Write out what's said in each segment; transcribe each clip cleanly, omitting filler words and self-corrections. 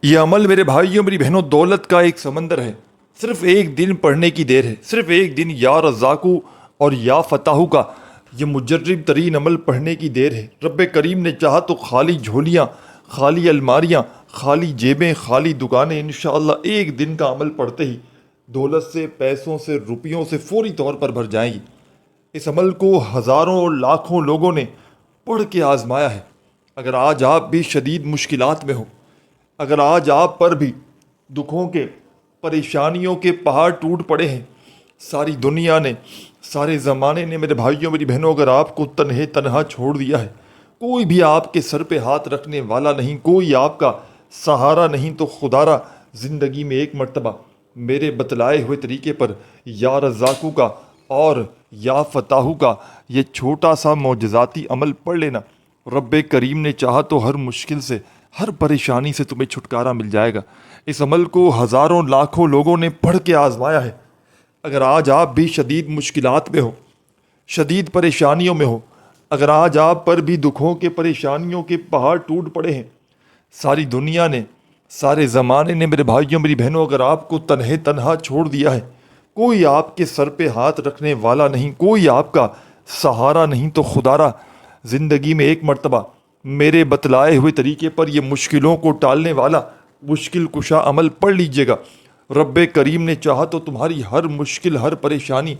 یہ عمل میرے بھائیوں میری بہنوں دولت کا ایک سمندر ہے۔ صرف ایک دن پڑھنے کی دیر ہے، صرف ایک دن یا رزاقو اور یا فتاحو کا یہ مجرب ترین عمل پڑھنے کی دیر ہے۔ رب کریم نے چاہا تو خالی جھولیاں، خالی الماریاں، خالی جیبیں، خالی دکانیں انشاءاللہ ایک دن کا عمل پڑھتے ہی دولت سے، پیسوں سے، روپیوں سے فوری طور پر بھر جائیں گی۔ اس عمل کو ہزاروں اور لاکھوں لوگوں نے پڑھ کے آزمایا ہے۔ اگر آج آپ بھی شدید مشکلات میں ہو، اگر آج آپ پر بھی دکھوں کے، پریشانیوں کے پہاڑ ٹوٹ پڑے ہیں، ساری دنیا نے، سارے زمانے نے میرے بھائیوں میری بہنوں اگر آپ کو تنہا چھوڑ دیا ہے، کوئی بھی آپ کے سر پہ ہاتھ رکھنے والا نہیں، کوئی آپ کا سہارا نہیں، تو خدارا زندگی میں ایک مرتبہ میرے بتلائے ہوئے طریقے پر یا رزاقو کا اور یا فتاحو کا یہ چھوٹا سا معجزاتی عمل پڑھ لینا۔ رب کریم نے چاہا تو ہر مشکل سے، ہر پریشانی سے تمہیں چھٹکارا مل جائے گا۔ اس عمل کو ہزاروں لاکھوں لوگوں نے پڑھ کے آزمایا ہے۔ اگر آج آپ بھی شدید مشکلات میں ہو، شدید پریشانیوں میں ہو، اگر آج آپ پر بھی دکھوں کے، پریشانیوں کے پہاڑ ٹوٹ پڑے ہیں، ساری دنیا نے، سارے زمانے نے میرے بھائیوں میری بہنوں اگر آپ کو تنہا چھوڑ دیا ہے، کوئی آپ کے سر پہ ہاتھ رکھنے والا نہیں، کوئی آپ کا سہارا نہیں، تو خدارا زندگی میں ایک مرتبہ میرے بتلائے ہوئے طریقے پر یہ مشکلوں کو ٹالنے والا مشکل کشا عمل پڑھ لیجئے گا۔ رب کریم نے چاہا تو تمہاری ہر مشکل، ہر پریشانی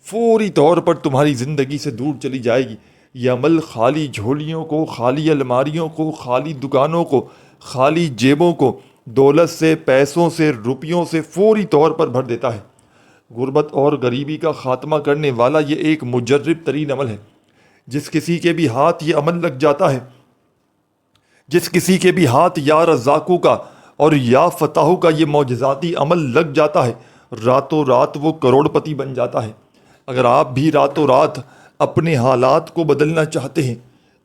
فوری طور پر تمہاری زندگی سے دور چلی جائے گی۔ یہ عمل خالی جھولیوں کو، خالی الماریوں کو، خالی دکانوں کو، خالی جیبوں کو دولت سے، پیسوں سے، روپیوں سے فوری طور پر بھر دیتا ہے۔ غربت اور غریبی کا خاتمہ کرنے والا یہ ایک مجرب ترین عمل ہے۔ جس کسی کے بھی ہاتھ یہ عمل لگ جاتا ہے، جس کسی کے بھی ہاتھ یا رزاقو کا اور یا فتاحو کا یہ معجزاتی عمل لگ جاتا ہے، راتوں رات وہ کروڑ پتی بن جاتا ہے۔ اگر آپ بھی راتوں رات اپنے حالات کو بدلنا چاہتے ہیں،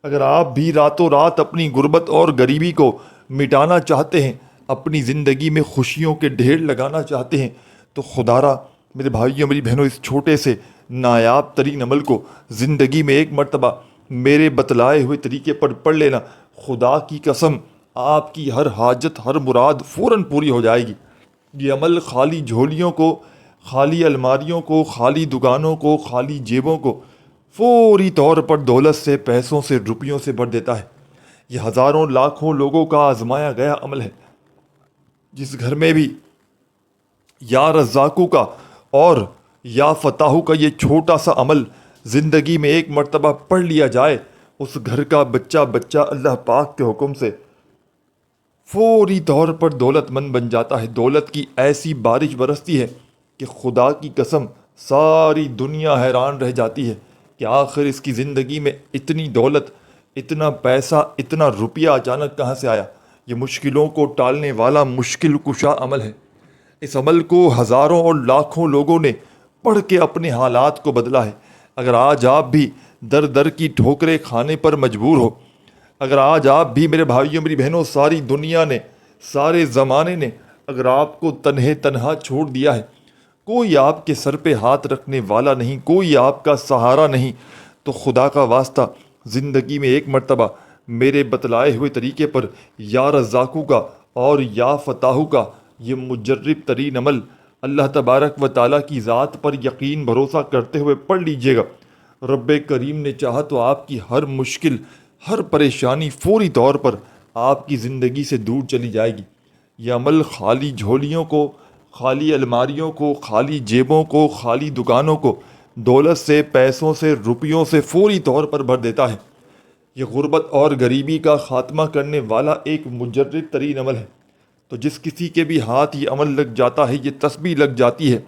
اگر آپ بھی راتوں رات اپنی غربت اور غریبی کو مٹانا چاہتے ہیں، اپنی زندگی میں خوشیوں کے ڈھیر لگانا چاہتے ہیں، تو خدارا میرے بھائیوں میری بہنوں اس چھوٹے سے نایاب ترین عمل کو زندگی میں ایک مرتبہ میرے بتلائے ہوئے طریقے پر پڑھ لینا۔ خدا کی قسم آپ کی ہر حاجت، ہر مراد فوراً پوری ہو جائے گی۔ یہ عمل خالی جھولیوں کو، خالی الماریوں کو، خالی دکانوں کو، خالی جیبوں کو فوری طور پر دولت سے، پیسوں سے، روپیوں سے بھر دیتا ہے۔ یہ ہزاروں لاکھوں لوگوں کا آزمایا گیا عمل ہے۔ جس گھر میں بھی یا رزاقو کا اور یا فتاحو کا یہ چھوٹا سا عمل زندگی میں ایک مرتبہ پڑھ لیا جائے، اس گھر کا بچہ اللہ پاک کے حکم سے فوری طور پر دولت مند بن جاتا ہے۔ دولت کی ایسی بارش برستی ہے کہ خدا کی قسم ساری دنیا حیران رہ جاتی ہے کہ آخر اس کی زندگی میں اتنی دولت، اتنا پیسہ، اتنا روپیہ اچانک کہاں سے آیا۔ یہ مشکلوں کو ٹالنے والا مشکل کشا عمل ہے۔ اس عمل کو ہزاروں اور لاکھوں لوگوں نے پڑھ کے اپنے حالات کو بدلا ہے۔ اگر آج آپ بھی در در کی ٹھوکریں کھانے پر مجبور ہو، اگر آج آپ بھی میرے بھائیوں میری بہنوں ساری دنیا نے، سارے زمانے نے اگر آپ کو تنہا چھوڑ دیا ہے، کوئی آپ کے سر پہ ہاتھ رکھنے والا نہیں، کوئی آپ کا سہارا نہیں، تو خدا کا واسطہ زندگی میں ایک مرتبہ میرے بتلائے ہوئے طریقے پر یا رزاقو کا اور یا فتاحو کا یہ مجرب ترین عمل اللہ تبارک و تعالیٰ کی ذات پر یقین بھروسہ کرتے ہوئے پڑھ لیجئے گا۔ رب کریم نے چاہا تو آپ کی ہر مشکل، ہر پریشانی فوری طور پر آپ کی زندگی سے دور چلی جائے گی۔ یہ عمل خالی جھولیوں کو، خالی الماریوں کو، خالی جیبوں کو، خالی دکانوں کو دولت سے، پیسوں سے، روپیوں سے فوری طور پر بھر دیتا ہے۔ یہ غربت اور غریبی کا خاتمہ کرنے والا ایک مجرب ترین عمل ہے۔ تو جس کسی کے بھی ہاتھ یہ عمل لگ جاتا ہے، یہ تسبیح لگ جاتی ہے،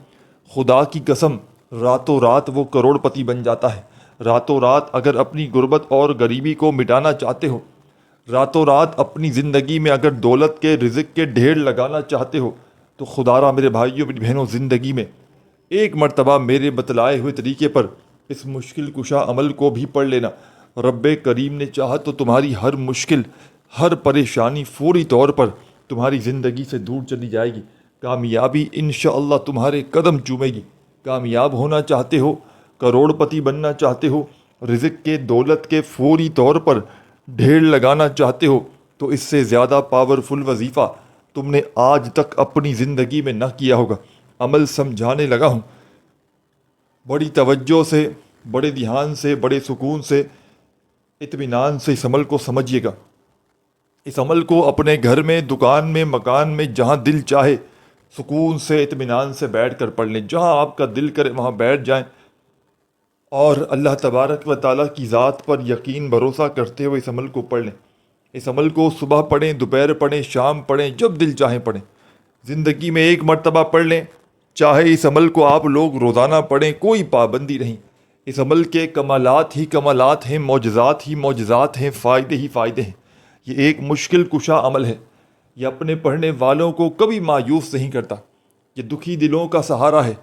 خدا کی قسم راتوں رات وہ کروڑ پتی بن جاتا ہے۔ راتوں رات اگر اپنی غربت اور غریبی کو مٹانا چاہتے ہو، راتوں رات اپنی زندگی میں اگر دولت کے، رزق کے ڈھیر لگانا چاہتے ہو، تو خدارا میرے بھائیوں میری بہنوں زندگی میں ایک مرتبہ میرے بتلائے ہوئے طریقے پر اس مشکل کشا عمل کو بھی پڑھ لینا۔ رب کریم نے چاہا تو تمہاری ہر مشکل، ہر پریشانی فوری طور پر تمہاری زندگی سے دور چلی جائے گی۔ کامیابی انشاءاللہ تمہارے قدم چومے گی۔ کامیاب ہونا چاہتے ہو، کروڑ پتی بننا چاہتے ہو، رزق کے، دولت کے فوری طور پر ڈھیر لگانا چاہتے ہو، تو اس سے زیادہ پاورفل وظیفہ تم نے آج تک اپنی زندگی میں نہ کیا ہوگا۔ عمل سمجھانے لگا ہوں، بڑی توجہ سے، بڑے دھیان سے، بڑے سکون سے، اطمینان سے اس عمل کو سمجھیے گا۔ اس عمل کو اپنے گھر میں، دکان میں، مکان میں، جہاں دل چاہے سکون سے، اطمینان سے بیٹھ کر پڑھ لیں۔ جہاں آپ کا دل کرے وہاں بیٹھ جائیں اور اللہ تبارک و تعالیٰ کی ذات پر یقین بھروسہ کرتے ہوئے اس عمل کو پڑھ لیں۔ اس عمل کو صبح پڑھیں، دوپہر پڑھیں، شام پڑھیں، جب دل چاہیں پڑھیں۔ زندگی میں ایک مرتبہ پڑھ لیں، چاہے اس عمل کو آپ لوگ روزانہ پڑھیں، کوئی پابندی نہیں۔ اس عمل کے کمالات ہی کمالات ہیں، معجزات ہی معجزات ہیں، فائدے ہی فائدے ہیں۔ یہ ایک مشکل کشا عمل ہے۔ یہ اپنے پڑھنے والوں کو کبھی مایوس نہیں کرتا۔ یہ دکھی دلوں کا سہارا ہے۔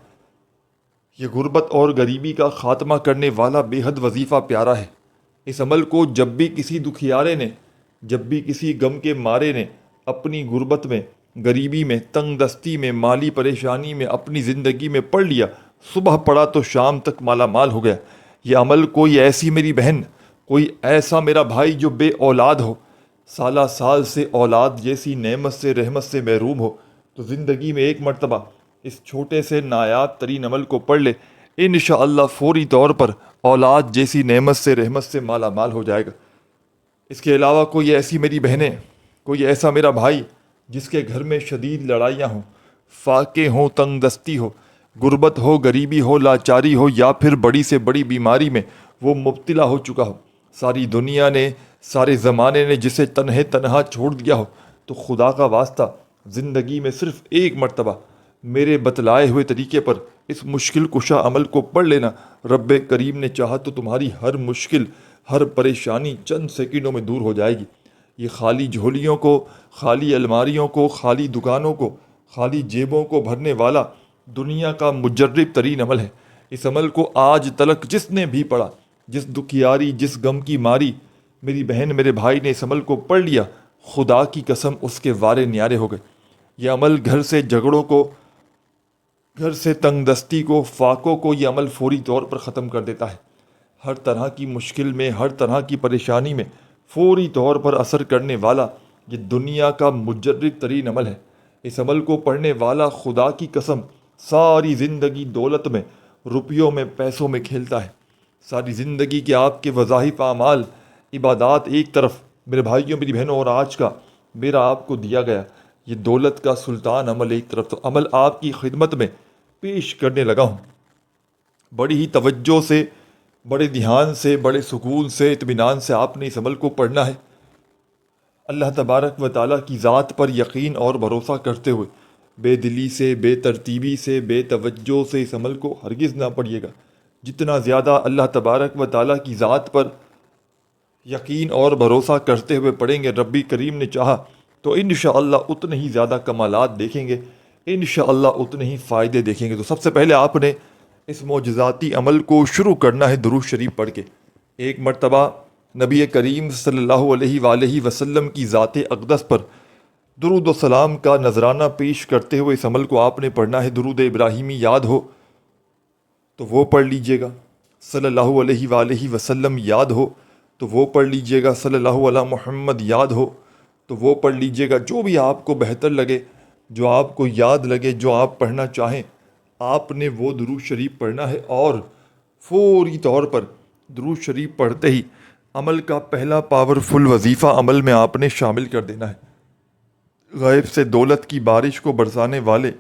یہ غربت اور غریبی کا خاتمہ کرنے والا بے حد وظیفہ پیارا ہے۔ اس عمل کو جب بھی کسی دکھیارے نے، جب بھی کسی غم کے مارے نے اپنی غربت میں، غریبی میں، تنگ دستی میں، مالی پریشانی میں، اپنی زندگی میں پڑھ لیا، صبح پڑھا تو شام تک مالا مال ہو گیا۔ یہ عمل کوئی ایسی میری بہن، کوئی ایسا میرا بھائی جو بے اولاد ہو، سالہ سال سے اولاد جیسی نعمت سے، رحمت سے محروم ہو، تو زندگی میں ایک مرتبہ اس چھوٹے سے نایاب ترین عمل کو پڑھ لے، انشاءاللہ فوری طور پر اولاد جیسی نعمت سے، رحمت سے مالا مال ہو جائے گا۔ اس کے علاوہ کوئی ایسی میری بہنیں، کوئی ایسا میرا بھائی جس کے گھر میں شدید لڑائیاں ہوں، فاقے ہوں، تنگ دستی ہو، غربت ہو، غریبی ہو، لاچاری ہو، یا پھر بڑی سے بڑی بیماری میں وہ مبتلا ہو چکا ہو، ساری دنیا نے، سارے زمانے نے جسے تنہا چھوڑ دیا ہو، تو خدا کا واسطہ زندگی میں صرف ایک مرتبہ میرے بتلائے ہوئے طریقے پر اس مشکل کشا عمل کو پڑھ لینا۔ رب کریم نے چاہا تو تمہاری ہر مشکل، ہر پریشانی چند سیکنڈوں میں دور ہو جائے گی۔ یہ خالی جھولیوں کو، خالی الماریوں کو، خالی دکانوں کو، خالی جیبوں کو بھرنے والا دنیا کا مجرب ترین عمل ہے۔ اس عمل کو آج تلک جس نے بھی پڑھا، جس دکھیاری، جس غم کی ماری میری بہن، میرے بھائی نے اس عمل کو پڑھ لیا، خدا کی قسم اس کے وارے نیارے ہو گئے۔ یہ عمل گھر سے جھگڑوں کو، گھر سے تنگ دستی کو، فاقوں کو یہ عمل فوری طور پر ختم کر دیتا ہے۔ ہر طرح کی مشکل میں، ہر طرح کی پریشانی میں فوری طور پر اثر کرنے والا یہ دنیا کا مجرب ترین عمل ہے۔ اس عمل کو پڑھنے والا خدا کی قسم ساری زندگی دولت میں، روپیوں میں، پیسوں میں کھیلتا ہے۔ ساری زندگی کے آپ کے وظائف، اعمال، عبادات ایک طرف، میرے بھائیوں، میری بہنوں، اور آج کا میرا آپ کو دیا گیا یہ دولت کا سلطان عمل ایک طرف، تو عمل آپ کی خدمت میں پیش کرنے لگا ہوں۔ بڑی ہی توجہ سے، بڑے دھیان سے، بڑے سکون سے، اطمینان سے آپ نے اس عمل کو پڑھنا ہے۔ اللہ تبارک و تعالیٰ کی ذات پر یقین اور بھروسہ کرتے ہوئے بے دلی سے، بے ترتیبی سے، بے توجہ سے اس عمل کو ہرگز نہ پڑھیے گا۔ جتنا زیادہ اللہ تبارک و تعالیٰ کی ذات پر یقین اور بھروسہ کرتے ہوئے پڑھیں گے، ربی کریم نے چاہا تو انشاءاللہ اتنے ہی زیادہ کمالات دیکھیں گے، انشاءاللہ اتنے ہی فائدے دیکھیں گے۔ تو سب سے پہلے آپ نے اس معجزاتی عمل کو شروع کرنا ہے درود شریف پڑھ کے۔ ایک مرتبہ نبی کریم صلی اللہ علیہ وآلہ وسلم کی ذات اقدس پر درود و سلام کا نذرانہ پیش کرتے ہوئے اس عمل کو آپ نے پڑھنا ہے۔ درود ابراہیمی یاد ہو تو وہ پڑھ لیجئے گا، صلی اللہ علیہ وآلہ وسلم یاد ہو تو وہ پڑھ لیجئے گا، صلی اللہ علیہ محمد یاد ہو تو وہ پڑھ لیجئے گا۔ جو بھی آپ کو بہتر لگے، جو آپ کو یاد لگے، جو آپ پڑھنا چاہیں، آپ نے وہ درود شریف پڑھنا ہے، اور فوری طور پر درود شریف پڑھتے ہی عمل کا پہلا پاورفل وظیفہ عمل میں آپ نے شامل کر دینا ہے۔ غیب سے دولت کی بارش کو برسانے والے،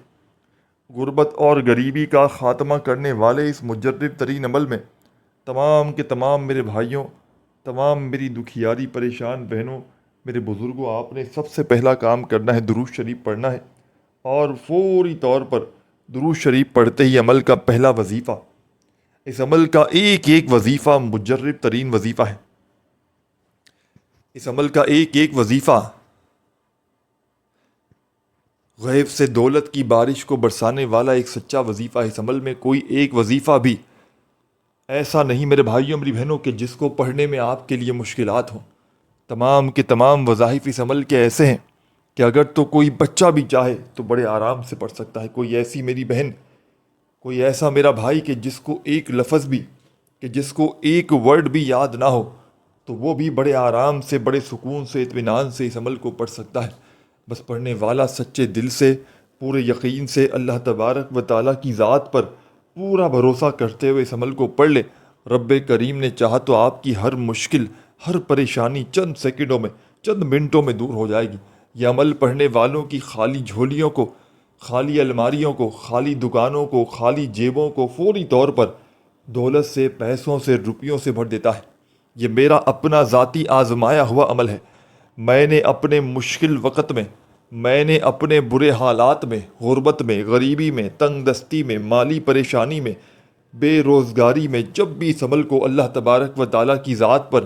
غربت اور غریبی کا خاتمہ کرنے والے اس مجرب ترین عمل میں تمام کے تمام میرے بھائیوں، تمام میری دکھیاری پریشان بہنوں، میرے بزرگوں، آپ نے سب سے پہلا کام کرنا ہے درود شریف پڑھنا ہے، اور فوری طور پر درود شریف پڑھتے ہی عمل کا پہلا وظیفہ، اس عمل کا ایک ایک وظیفہ مجرب ترین وظیفہ ہے۔ اس عمل کا ایک ایک وظیفہ غیب سے دولت کی بارش کو برسانے والا ایک سچا وظیفہ ہے۔ اس عمل میں کوئی ایک وظیفہ بھی ایسا نہیں میرے بھائیوں، میری بہنوں، کہ جس کو پڑھنے میں آپ کے لیے مشکلات ہوں۔ تمام کے تمام وظائف اس عمل کے ایسے ہیں کہ اگر تو کوئی بچہ بھی چاہے تو بڑے آرام سے پڑھ سکتا ہے۔ کوئی ایسی میری بہن، کوئی ایسا میرا بھائی کہ جس کو ایک لفظ بھی، کہ جس کو ایک ورڈ بھی یاد نہ ہو، تو وہ بھی بڑے آرام سے، بڑے سکون سے، اطمینان سے اس عمل کو پڑھ سکتا ہے۔ بس پڑھنے والا سچے دل سے پورے یقین سے اللہ تبارک و تعالیٰ کی ذات پر پورا بھروسہ کرتے ہوئے اس عمل کو پڑھ لے، رب کریم نے چاہا تو آپ کی ہر مشکل، ہر پریشانی چند سیکنڈوں میں، چند منٹوں میں دور ہو جائے گی۔ یہ عمل پڑھنے والوں کی خالی جھولیوں کو، خالی الماریوں کو، خالی دکانوں کو، خالی جیبوں کو فوری طور پر دولت سے، پیسوں سے، روپیوں سے بھر دیتا ہے۔ یہ میرا اپنا ذاتی آزمایا ہوا عمل ہے۔ میں نے اپنے مشکل وقت میں نے اپنے برے حالات میں، غربت میں، غریبی میں، تنگ دستی میں، مالی پریشانی میں، بے روزگاری میں جب بھی اس عمل کو اللہ تبارک و تعالیٰ کی ذات پر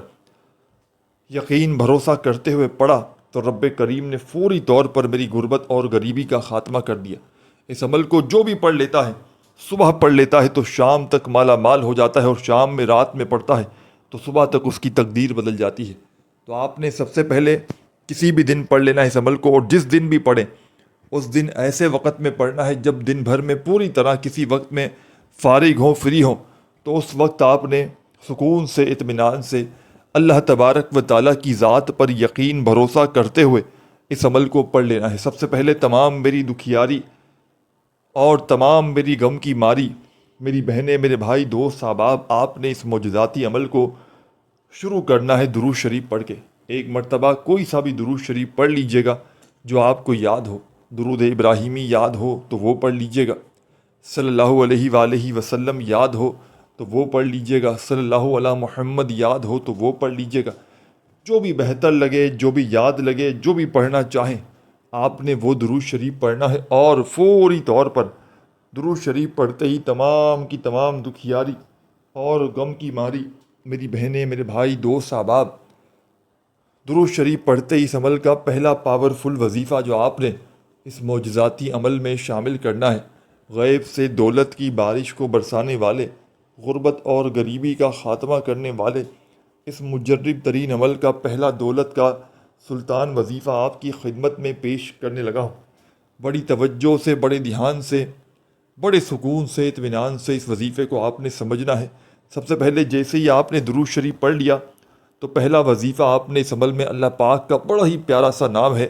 یقین بھروسہ کرتے ہوئے پڑھا تو رب کریم نے فوری طور پر میری غربت اور غریبی کا خاتمہ کر دیا۔ اس عمل کو جو بھی پڑھ لیتا ہے، صبح پڑھ لیتا ہے تو شام تک مالا مال ہو جاتا ہے، اور شام میں، رات میں پڑھتا ہے تو صبح تک اس کی تقدیر بدل جاتی ہے۔ تو آپ نے سب سے پہلے کسی بھی دن پڑھ لینا ہے اس عمل کو، اور جس دن بھی پڑھیں اس دن ایسے وقت میں پڑھنا ہے جب دن بھر میں پوری طرح کسی وقت میں فارغ ہوں، فری ہوں، تو اس وقت آپ نے سکون سے، اطمینان سے اللہ تبارک و تعالیٰ کی ذات پر یقین بھروسہ کرتے ہوئے اس عمل کو پڑھ لینا ہے۔ سب سے پہلے تمام میری دکھیاری اور تمام میری غم کی ماری میری بہنیں، میرے بھائی، دوست، احباب، آپ نے اس معجزاتی عمل کو شروع کرنا ہے درود شریف پڑھ کے۔ ایک مرتبہ کوئی سا بھی درود شریف پڑھ لیجئے گا جو آپ کو یاد ہو۔ درود ابراہیمی یاد ہو تو وہ پڑھ لیجئے گا، صلی اللہ علیہ وآلہ وسلم یاد ہو تو وہ پڑھ لیجئے گا، صلی اللہ علی محمد یاد ہو تو وہ پڑھ لیجئے گا۔ جو بھی بہتر لگے، جو بھی یاد لگے، جو بھی پڑھنا چاہیں آپ نے وہ درود شریف پڑھنا ہے، اور فوری طور پر درود شریف پڑھتے ہی تمام کی تمام دکھیاری اور غم کی ماری میری بہنیں، میرے بھائی، دوست، احباب، درود شریف پڑھتے ہی اس عمل کا پہلا پاورفل وظیفہ جو آپ نے اس معجزاتی عمل میں شامل کرنا ہے، غیب سے دولت کی بارش کو برسانے والے، غربت اور غریبی کا خاتمہ کرنے والے اس مجرب ترین عمل کا پہلا دولت کا سلطان وظیفہ آپ کی خدمت میں پیش کرنے لگا ہوں۔ بڑی توجہ سے، بڑے دھیان سے، بڑے سکون سے، اطمینان سے اس وظیفے کو آپ نے سمجھنا ہے۔ سب سے پہلے جیسے ہی آپ نے درود شریف پڑھ لیا تو پہلا وظیفہ آپ نے اس عمل میں اللہ پاک کا بڑا ہی پیارا سا نام ہے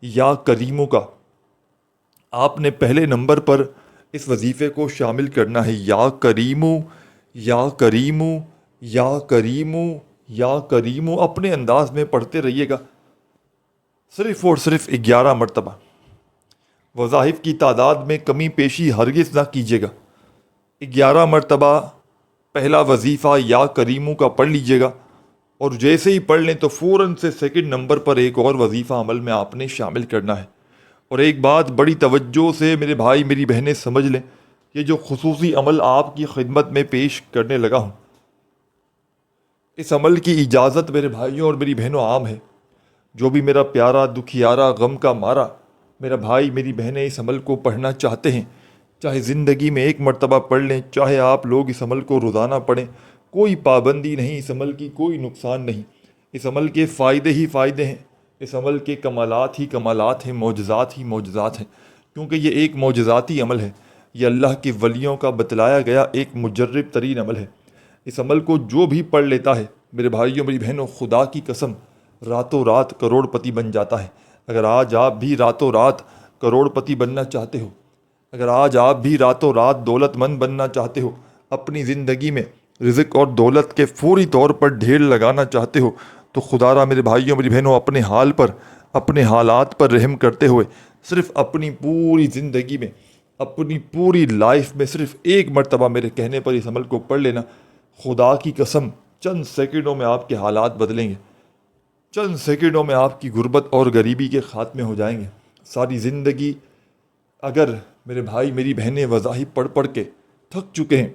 یا کریمو کا، آپ نے پہلے نمبر پر اس وظیفے کو شامل کرنا ہے۔ یا کریمو، یا کریمو، یا کریمو، یا کریمو، اپنے انداز میں پڑھتے رہیے گا، صرف اور صرف 11 مرتبہ۔ وظائف کی تعداد میں کمی پیشی ہرگز نہ کیجیے گا۔ 11 مرتبہ پہلا وظیفہ یا کریمو کا پڑھ لیجیے گا، اور جیسے ہی پڑھ لیں تو فوراً سے سیکنڈ نمبر پر ایک اور وظیفہ عمل میں آپ نے شامل کرنا ہے۔ اور ایک بات بڑی توجہ سے میرے بھائی، میری بہنیں سمجھ لیں، یہ جو خصوصی عمل آپ کی خدمت میں پیش کرنے لگا ہوں، اس عمل کی اجازت میرے بھائیوں اور میری بہنوں عام ہے۔ جو بھی میرا پیارا، دکھیارا، غم کا مارا میرا بھائی، میری بہنیں اس عمل کو پڑھنا چاہتے ہیں، چاہے زندگی میں ایک مرتبہ پڑھ لیں، چاہے آپ لوگ اس عمل کو روزانہ پڑھیں، کوئی پابندی نہیں، اس عمل کی کوئی نقصان نہیں۔ اس عمل کے فائدے ہی فائدے ہیں، اس عمل کے کمالات ہی کمالات ہیں، معجزات ہی معجزات ہیں، کیونکہ یہ ایک معجزاتی عمل ہے۔ یہ اللہ کے ولیوں کا بتلایا گیا ایک مجرب ترین عمل ہے۔ اس عمل کو جو بھی پڑھ لیتا ہے میرے بھائیوں، میری بہنوں، خدا کی قسم راتوں رات کروڑ پتی بن جاتا ہے۔ اگر آج آپ بھی راتوں رات کروڑ پتی بننا چاہتے ہو، اگر آج آپ بھی راتوں رات دولت مند بننا چاہتے ہو، اپنی زندگی میں رزق اور دولت کے فوری طور پر ڈھیر لگانا چاہتے ہو، تو خدا را میرے بھائیوں، میری بہنوں، اپنے حال پر، اپنے حالات پر رحم کرتے ہوئے صرف اپنی پوری زندگی میں، اپنی پوری لائف میں صرف ایک مرتبہ میرے کہنے پر اس عمل کو پڑھ لینا۔ خدا کی قسم چند سیکنڈوں میں آپ کے حالات بدلیں گے، چند سیکنڈوں میں آپ کی غربت اور غریبی کے خاتمے ہو جائیں گے۔ ساری زندگی اگر میرے بھائی، میری بہنیں وظائف پڑھ پڑھ کے تھک چکے ہیں،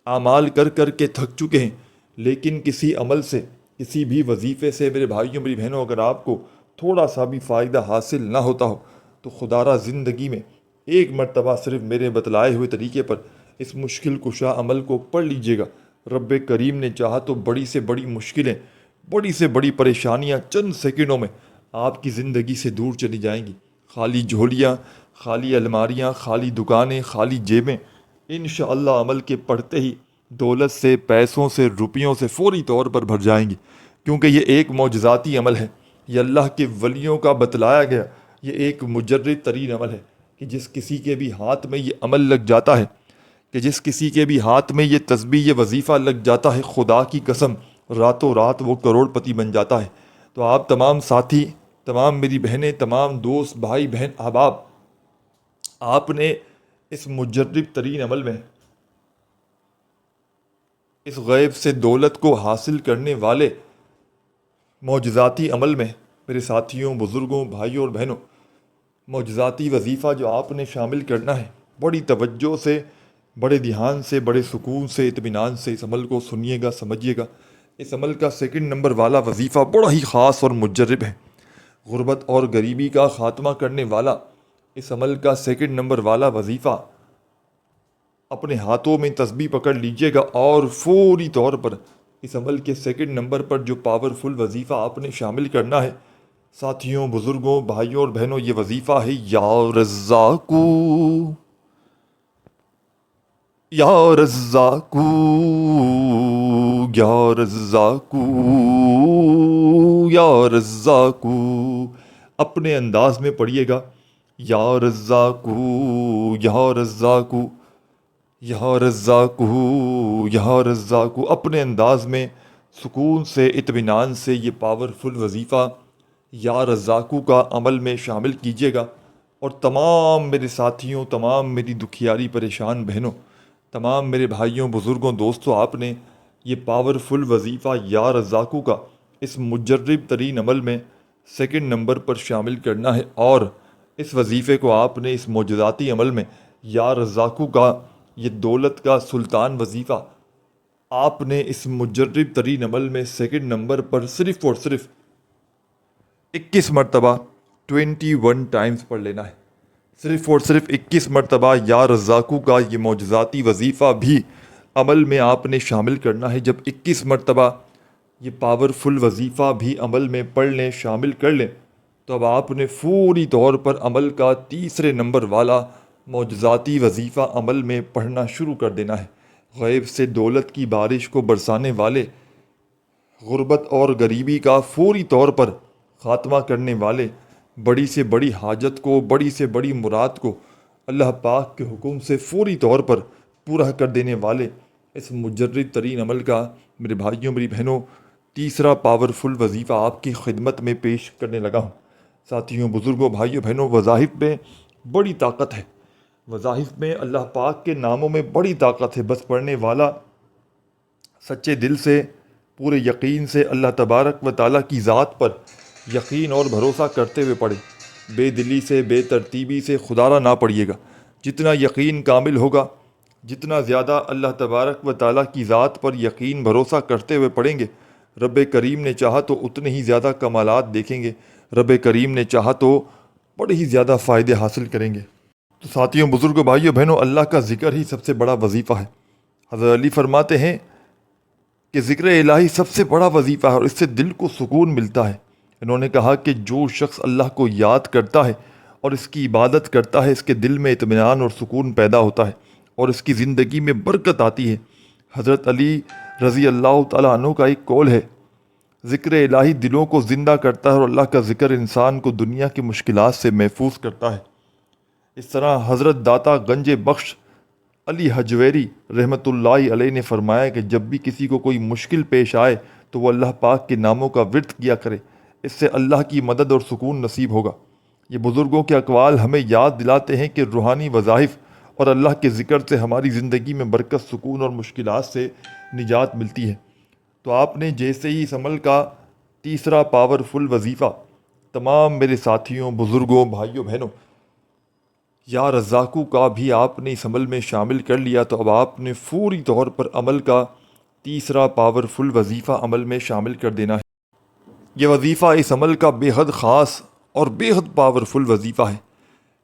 اعمال کر کر کے تھک چکے ہیں، لیکن کسی عمل سے، کسی بھی وظیفے سے میرے بھائیوں، میری بہنوں، اگر آپ کو تھوڑا سا بھی فائدہ حاصل نہ ہوتا ہو، تو خدا را زندگی میں ایک مرتبہ صرف میرے بتلائے ہوئے طریقے پر اس مشکل کشا عمل کو پڑھ لیجئے گا۔ رب کریم نے چاہا تو بڑی سے بڑی مشکلیں، بڑی سے بڑی پریشانیاں چند سیکنڈوں میں آپ کی زندگی سے دور چلی جائیں گی۔ خالی جھولیاں، خالی الماریاں، خالی دکانیں، خالی جیبیں انشاءاللہ عمل کے پڑھتے ہی دولت سے، پیسوں سے، روپیوں سے فوری طور پر بھر جائیں گی، کیونکہ یہ ایک معجزاتی عمل ہے۔ یہ اللہ کے ولیوں کا بتلایا گیا یہ ایک مجرب ترین عمل ہے کہ جس کسی کے بھی ہاتھ میں یہ عمل لگ جاتا ہے، کہ جس کسی کے بھی ہاتھ میں یہ تسبیح، یہ وظیفہ لگ جاتا ہے، خدا کی قسم راتوں رات وہ کروڑ پتی بن جاتا ہے۔ تو آپ تمام ساتھی، تمام میری بہنیں، تمام دوست، بھائی بہن، احباب، آپ نے اس مجرب ترین عمل میں، اس غیب سے دولت کو حاصل کرنے والے معجزاتی عمل میں، میرے ساتھیوں، بزرگوں، بھائیوں اور بہنوں، معجزاتی وظیفہ جو آپ نے شامل کرنا ہے، بڑی توجہ سے، بڑے دھیان سے، بڑے سکون سے، اطمینان سے اس عمل کو سنیے گا، سمجھیے گا۔ اس عمل کا سیکنڈ نمبر والا وظیفہ بڑا ہی خاص اور مجرب ہے، غربت اور غریبی کا خاتمہ کرنے والا اس عمل کا سیکنڈ نمبر والا وظیفہ، اپنے ہاتھوں میں تسبیح پکڑ لیجئے گا اور فوری طور پر اس عمل کے سیکنڈ نمبر پر جو پاورفل وظیفہ آپ نے شامل کرنا ہے، ساتھیوں، بزرگوں، بھائیوں اور بہنوں، یہ وظیفہ ہے یا رزاقو، یا رزاقو، یا رزاقو، یا رزاقو۔ اپنے انداز میں پڑھیے گا، یا رزاقو، یا رزاقو، یا رزاقو، یا رزاقو، اپنے انداز میں سکون سے، اطمینان سے یہ پاورفل وظیفہ یا رزاقو کا عمل میں شامل کیجیے گا۔ اور تمام میرے ساتھیوں، تمام میری دکھیاری پریشان بہنوں، تمام میرے بھائیوں، بزرگوں، دوستوں، آپ نے یہ پاورفل وظیفہ یا رزاقو کا اس مجرب ترین عمل میں سیکنڈ نمبر پر شامل کرنا ہے، اور اس وظیفے کو آپ نے اس معجزاتی عمل میں یا رزاقو کا یہ دولت کا سلطان وظیفہ آپ نے اس مجرب ترین عمل میں سیکنڈ نمبر پر صرف اور صرف 21 مرتبہ 21 ٹائمز پڑھ لینا ہے۔ صرف اور صرف 21 مرتبہ یا رزاقو کا یہ معجزاتی وظیفہ بھی عمل میں آپ نے شامل کرنا ہے۔ جب 21 مرتبہ یہ پاورفل وظیفہ بھی عمل میں پڑھ لیں، شامل کر لیں، تو اب آپ نے فوری طور پر عمل کا تیسرے نمبر والا معجزاتی وظیفہ عمل میں پڑھنا شروع کر دینا ہے۔ غیب سے دولت کی بارش کو برسانے والے، غربت اور غریبی کا فوری طور پر خاتمہ کرنے والے، بڑی سے بڑی حاجت کو، بڑی سے بڑی مراد کو اللہ پاک کے حکم سے فوری طور پر پورا کر دینے والے اس مجرب ترین عمل کا، میرے بھائیوں، میری بہنوں، تیسرا پاورفل وظیفہ آپ کی خدمت میں پیش کرنے لگا ہوں۔ ساتھیوں، بزرگوں، بھائیوں، بہنوں، وظائف میں بڑی طاقت ہے، وظائف میں اللہ پاک کے ناموں میں بڑی طاقت ہے۔ بس پڑھنے والا سچے دل سے، پورے یقین سے اللہ تبارک و تعالیٰ کی ذات پر یقین اور بھروسہ کرتے ہوئے پڑھے، بے دلی سے، بے ترتیبی سے خدا را نہ پڑھیے گا۔ جتنا یقین کامل ہوگا، جتنا زیادہ اللہ تبارک و تعالیٰ کی ذات پر یقین بھروسہ کرتے ہوئے پڑھیں گے، رب کریم نے چاہا تو اتنے ہی زیادہ کمالات دیکھیں گے، رب کریم نے چاہا تو بڑے ہی زیادہ فائدے حاصل کریں گے۔ تو ساتھیوں، بزرگوں، بھائیوں، بہنوں، اللہ کا ذکر ہی سب سے بڑا وظیفہ ہے۔ حضرت علی فرماتے ہیں کہ ذکر الہی سب سے بڑا وظیفہ ہے اور اس سے دل کو سکون ملتا ہے۔ انہوں نے کہا کہ جو شخص اللہ کو یاد کرتا ہے اور اس کی عبادت کرتا ہے، اس کے دل میں اطمینان اور سکون پیدا ہوتا ہے اور اس کی زندگی میں برکت آتی ہے۔ حضرت علی رضی اللہ تعالیٰ عنہ کا ایک قول ہے، ذکر الہی دلوں کو زندہ کرتا ہے اور اللہ کا ذکر انسان کو دنیا کی مشکلات سے محفوظ کرتا ہے۔ اس طرح حضرت داتا گنج بخش علی حجویری رحمۃ اللہ علیہ نے فرمایا کہ جب بھی کسی کو کوئی مشکل پیش آئے تو وہ اللہ پاک کے ناموں کا ورد کیا کرے، اس سے اللہ کی مدد اور سکون نصیب ہوگا۔ یہ بزرگوں کے اقوال ہمیں یاد دلاتے ہیں کہ روحانی وظائف اور اللہ کے ذکر سے ہماری زندگی میں برکت، سکون اور مشکلات سے نجات ملتی ہے۔ تو آپ نے جیسے ہی اس عمل کا تیسرا پاورفل وظیفہ تمام میرے ساتھیوں، بزرگوں، بھائیوں، بہنوں، یا رزاقو کا بھی آپ نے اس عمل میں شامل کر لیا، تو اب آپ نے فوری طور پر عمل کا تیسرا پاورفل وظیفہ عمل میں شامل کر دینا ہے۔ یہ وظیفہ اس عمل کا بے حد خاص اور بے حد پاورفل وظیفہ ہے۔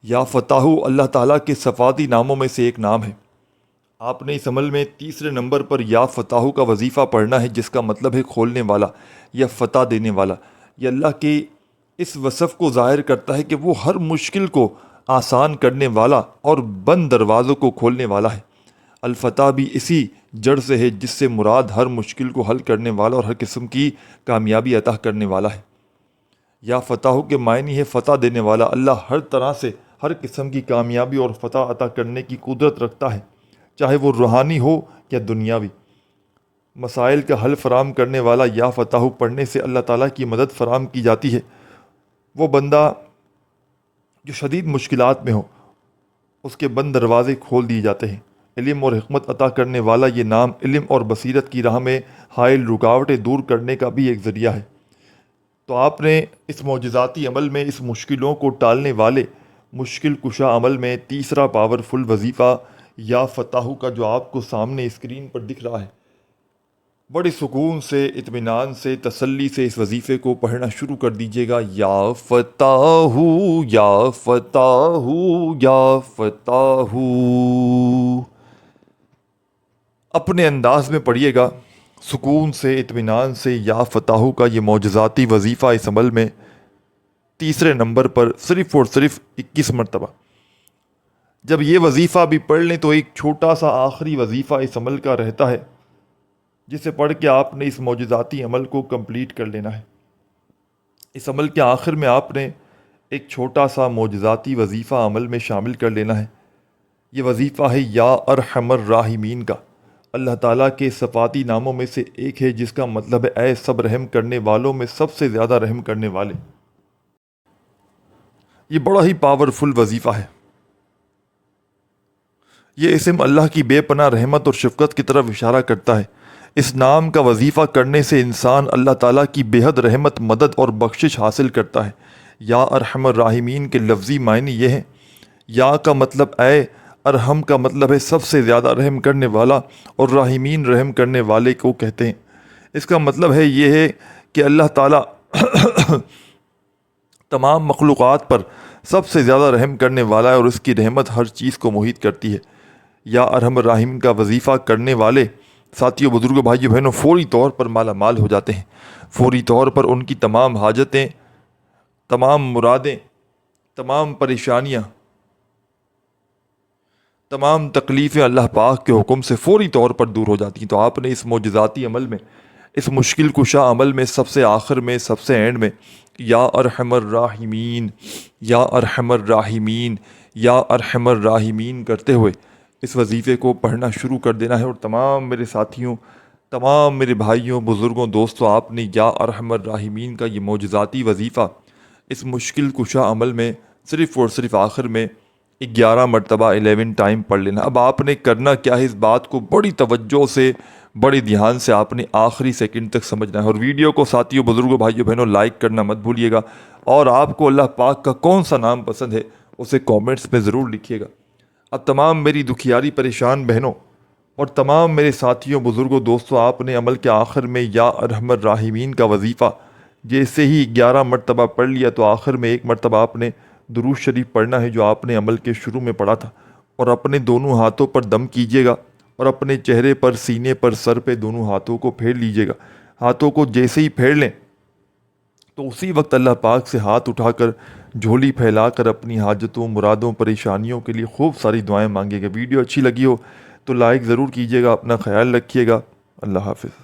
یا فتاح اللہ تعالیٰ کے صفاتی ناموں میں سے ایک نام ہے۔ آپ نے اس عمل میں تیسرے نمبر پر یا فتاح کا وظیفہ پڑھنا ہے، جس کا مطلب ہے کھولنے والا یا فتح دینے والا۔ یہ اللہ کے اس وصف کو ظاہر کرتا ہے کہ وہ ہر مشکل کو آسان کرنے والا اور بند دروازوں کو کھولنے والا ہے۔ الفتح بھی اسی جڑ سے ہے جس سے مراد ہر مشکل کو حل کرنے والا اور ہر قسم کی کامیابی عطا کرنے والا ہے۔ یا فتح کے معنی ہے فتح دینے والا۔ اللہ ہر طرح سے ہر قسم کی کامیابی اور فتح عطا کرنے کی قدرت رکھتا ہے، چاہے وہ روحانی ہو یا دنیاوی۔ مسائل کا حل فراہم کرنے والا یا فتح پڑھنے سے اللہ تعالیٰ کی مدد فراہم کی جاتی ہے۔ وہ بندہ جو شدید مشکلات میں ہو اس کے بند دروازے کھول دیے جاتے ہیں۔ علم اور حکمت عطا کرنے والا یہ نام علم اور بصیرت کی راہ میں حائل رکاوٹیں دور کرنے کا بھی ایک ذریعہ ہے۔ تو آپ نے اس معجزاتی عمل میں اس مشکلوں کو ٹالنے والے مشکل کشا عمل میں تیسرا پاورفل وظیفہ یا فتح کا جو آپ کو سامنے اسکرین پر دکھ رہا ہے، بڑے سکون سے، اطمینان سے، تسلی سے اس وظیفے کو پڑھنا شروع کر دیجیے گا۔ یا فتح یا فتح یا فتح، اپنے انداز میں پڑھیے گا، سکون سے، اطمینان سے۔ یا فتح کا یہ معجزاتی وظیفہ اس عمل میں تیسرے نمبر پر صرف اور صرف 21 مرتبہ۔ جب یہ وظیفہ بھی پڑھ لیں تو ایک چھوٹا سا آخری وظیفہ اس عمل کا رہتا ہے، جسے پڑھ کے آپ نے اس معجزاتی عمل کو کمپلیٹ کر لینا ہے۔ اس عمل کے آخر میں آپ نے ایک چھوٹا سا معجزاتی وظیفہ عمل میں شامل کر لینا ہے۔ یہ وظیفہ ہے یا ارحم الراحمین کا۔ اللہ تعالیٰ کے صفاتی ناموں میں سے ایک ہے جس کا مطلب ہے اے سب رحم کرنے والوں میں سب سے زیادہ رحم کرنے والے۔ یہ بڑا ہی پاورفل وظیفہ ہے۔ یہ اسم اللہ کی بے پناہ رحمت اور شفقت کی طرف اشارہ کرتا ہے۔ اس نام کا وظیفہ کرنے سے انسان اللہ تعالیٰ کی بے حد رحمت، مدد اور بخشش حاصل کرتا ہے۔ یا ارحم الراحمین کے لفظی معنی یہ ہیں، یا کا مطلب اے، ارحم کا مطلب ہے سب سے زیادہ رحم کرنے والا، اور راحمین رحم کرنے والے کو کہتے ہیں۔ اس کا مطلب ہے یہ ہے کہ اللہ تعالیٰ تمام مخلوقات پر سب سے زیادہ رحم کرنے والا ہے اور اس کی رحمت ہر چیز کو محیط کرتی ہے۔ یا ارحم الراحمین کا وظیفہ کرنے والے ساتھیوں، بزرگوں، بھائیوں، بہنوں فوری طور پر مالا مال ہو جاتے ہیں۔ فوری طور پر ان کی تمام حاجتیں، تمام مرادیں، تمام پریشانیاں، تمام تکلیفیں اللہ پاک کے حکم سے فوری طور پر دور ہو جاتی ہیں۔ تو آپ نے اس معجزاتی عمل میں، اس مشکل کشا عمل میں سب سے آخر میں، سب سے اینڈ میں یا ارحم الراحمین، یا ارحم الراحمین، یا ارحم الراحمین کرتے ہوئے اس وظیفے کو پڑھنا شروع کر دینا ہے۔ اور تمام میرے ساتھیوں، تمام میرے بھائیوں، بزرگوں، دوستوں، آپ نے یا ارحم الراحمین کا یہ معجزاتی وظیفہ اس مشکل کشا عمل میں صرف اور صرف آخر میں 11 مرتبہ 11 ٹائم پڑھ لینا۔ اب آپ نے کرنا کیا ہے، اس بات کو بڑی توجہ سے، بڑے دھیان سے آپ نے آخری سیکنڈ تک سمجھنا ہے۔ اور ویڈیو کو ساتھیوں، بزرگوں، بھائیوں، بہنوں لائک کرنا مت بھولیے گا، اور آپ کو اللہ پاک کا کون سا نام پسند ہے اسے کامنٹس میں ضرور لکھیے گا۔ اب تمام میری دکھیاری پریشان بہنوں اور تمام میرے ساتھیوں، بزرگوں، دوستوں، آپ نے عمل کے آخر میں یا ارحم الراحمین کا وظیفہ جیسے ہی 11 مرتبہ پڑھ لیا تو آخر میں 1 مرتبہ آپ نے درود شریف پڑھنا ہے جو آپ نے عمل کے شروع میں پڑھا تھا، اور اپنے دونوں ہاتھوں پر دم کیجیے گا اور اپنے چہرے پر، سینے پر، سر پہ دونوں ہاتھوں کو پھیر لیجیے گا۔ ہاتھوں کو جیسے ہی پھیر لیں تو اسی وقت اللہ پاک سے ہاتھ اٹھا کر، جھولی پھیلا کر اپنی حاجتوں، مرادوں، پریشانیوں کے لیے خوب ساری دعائیں مانگے گا۔ ویڈیو اچھی لگی ہو تو لائک ضرور کیجیے گا، اپنا خیال رکھیے گا۔ اللہ حافظ۔